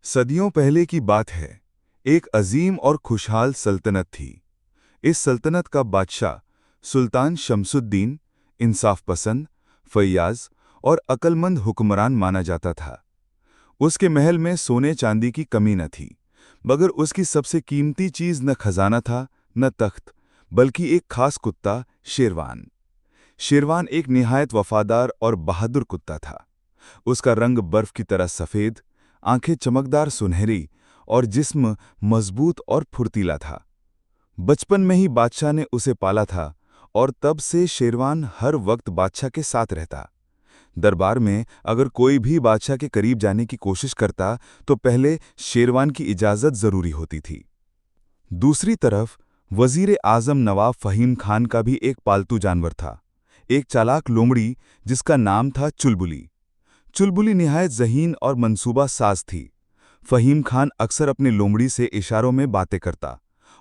सदियों पहले की बात है। एक अजीम और खुशहाल सल्तनत थी। इस सल्तनत का बादशाह सुल्तान शमसुद्दीन इंसाफ पसंद, फैयाज और अक्लमंद हुक्मरान माना जाता था। उसके महल में सोने चांदी की कमी न थी, मगर उसकी सबसे कीमती चीज न खजाना था न तख्त, बल्कि एक खास कुत्ता शेरवान। शेरवान एक निहायत वफादार और बहादुर कुत्ता था। उसका रंग बर्फ की तरह सफ़ेद, आंखें चमकदार सुनहरी और जिस्म मजबूत और फुर्तीला था। बचपन में ही बादशाह ने उसे पाला था और तब से शेरवान हर वक्त बादशाह के साथ रहता। दरबार में अगर कोई भी बादशाह के करीब जाने की कोशिश करता तो पहले शेरवान की इजाज़त ज़रूरी होती थी। दूसरी तरफ वज़ीर आज़म नवाब फ़हीम खान का भी एक पालतू जानवर था, एक चालाक लोमड़ी जिसका नाम था चुलबुली। चुलबुली निहायत ज़हीन और मंसूबा साज थी। फ़हीम खान अक्सर अपने लोमड़ी से इशारों में बातें करता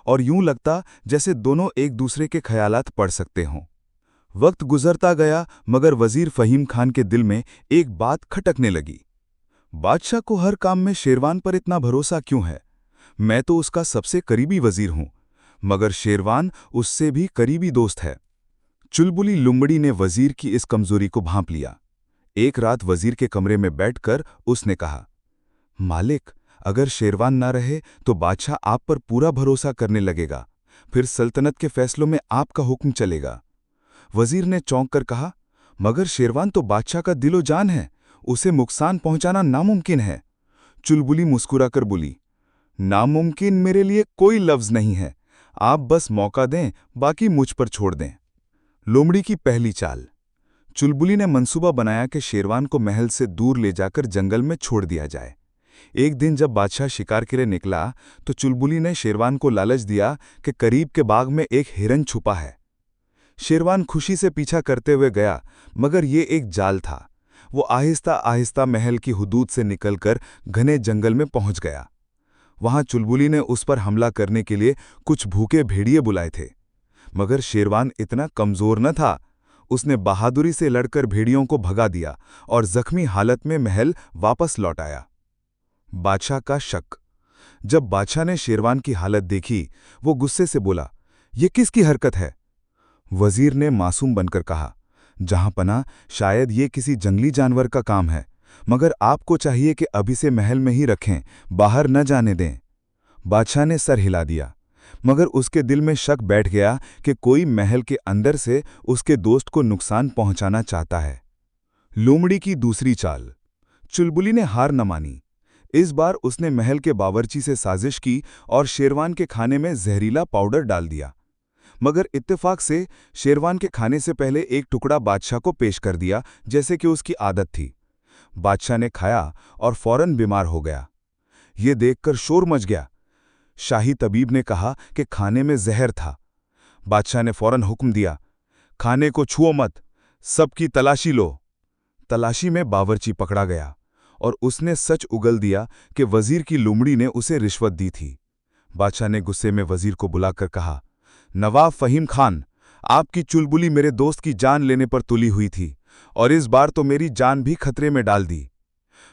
और यूं लगता जैसे दोनों एक दूसरे के ख्यालात पढ़ सकते हों। वक्त गुजरता गया, मगर वज़ीर फ़हीम खान के दिल में एक बात खटकने लगी। बादशाह को हर काम में शेरवान पर इतना भरोसा क्यों है? मैं तो उसका सबसे करीबी वज़ीर हूं, मगर शेरवान उससे भी करीबी दोस्त है। चुलबुली लोमड़ी ने वज़ीर की इस कमज़ोरी को भांप लिया। एक रात वज़ीर के कमरे में बैठकर उसने कहा, मालिक, अगर शेरवान ना रहे तो बादशाह आप पर पूरा भरोसा करने लगेगा, फिर सल्तनत के फैसलों में आपका हुक्म चलेगा। वज़ीर ने चौंक कर कहा, मगर शेरवान तो बादशाह का दिलो जान है, उसे नुकसान पहुंचाना नामुमकिन है। चुलबुली मुस्कुराकर बोली, नामुमकिन मेरे लिए कोई लफ्ज़ नहीं है, आप बस मौका दें, बाकी मुझ पर छोड़ दें। लोमड़ी की पहली चाल। चुलबुली ने मंसूबा बनाया कि शेरवान को महल से दूर ले जाकर जंगल में छोड़ दिया जाए। एक दिन जब बादशाह शिकार के लिए निकला तो चुलबुली ने शेरवान को लालच दिया कि करीब के बाग में एक हिरन छुपा है। शेरवान खुशी से पीछा करते हुए गया, मगर ये एक जाल था। वो आहिस्ता आहिस्ता महल की हुदूद से निकलकर घने जंगल में पहुंच गया। वहां चुलबुली ने उस पर हमला करने के लिए कुछ भूखे भेड़िए बुलाए थे, मगर शेरवान इतना कमजोर न था। उसने बहादुरी से लड़कर भेड़ियों को भगा दिया और जख्मी हालत में महल वापस लौट आया। बादशाह का शक। जब बादशाह ने शेरवान की हालत देखी, वो गुस्से से बोला, ये किसकी हरकत है? वजीर ने मासूम बनकर कहा, जहांपना, शायद ये किसी जंगली जानवर का काम है, मगर आपको चाहिए कि अभी से महल में ही रखें, बाहर न जाने दें। बादशाह ने सर हिला दिया, मगर उसके दिल में शक बैठ गया कि कोई महल के अंदर से उसके दोस्त को नुकसान पहुंचाना चाहता है। लोमड़ी की दूसरी चाल। चुलबुली ने हार न मानी। इस बार उसने महल के बावर्ची से साजिश की और शेरवान के खाने में जहरीला पाउडर डाल दिया। मगर इत्तेफाक से शेरवान के खाने से पहले एक टुकड़ा बादशाह को पेश कर दिया, जैसे कि उसकी आदत थी। बादशाह ने खाया और फौरन बीमार हो गया। ये देखकर शोर मच गया। शाही तबीब ने कहा कि खाने में जहर था। बादशाह ने फौरन हुक्म दिया, खाने को छुओ मत, सबकी तलाशी लो। तलाशी में बावर्ची पकड़ा गया और उसने सच उगल दिया कि वजीर की लोमड़ी ने उसे रिश्वत दी थी। बादशाह ने गुस्से में वजीर को बुलाकर कहा, नवाब फ़हीम खान, आपकी चुलबुली मेरे दोस्त की जान लेने पर तुली हुई थी और इस बार तो मेरी जान भी खतरे में डाल दी।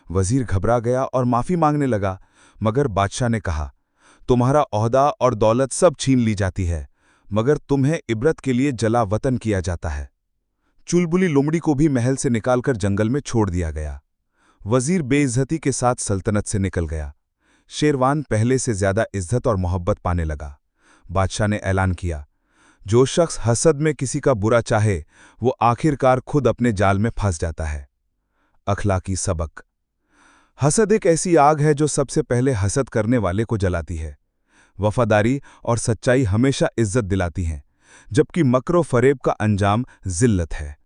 वजीर घबरा गया और माफ़ी मांगने लगा, मगर बादशाह ने कहा, तुम्हारा ओहदा और दौलत सब छीन ली जाती है, मगर तुम्हें इबरत के लिए जला वतन किया जाता है। चुलबुली लोमड़ी को भी महल से निकालकर जंगल में छोड़ दिया गया। वजीर बेइज्जती के साथ सल्तनत से निकल गया। शेरवान पहले से ज्यादा इज्जत और मोहब्बत पाने लगा। बादशाह ने ऐलान किया, जो शख्स हसद में किसी का बुरा चाहे, वो आखिरकार खुद अपने जाल में फंस जाता है। अखलाकी सबक। हसद एक ऐसी आग है जो सबसे पहले हसद करने वाले को जलाती है। वफादारी और सच्चाई हमेशा इज्जत दिलाती हैं, जबकि मक्र व फरेब का अंजाम जिल्लत है।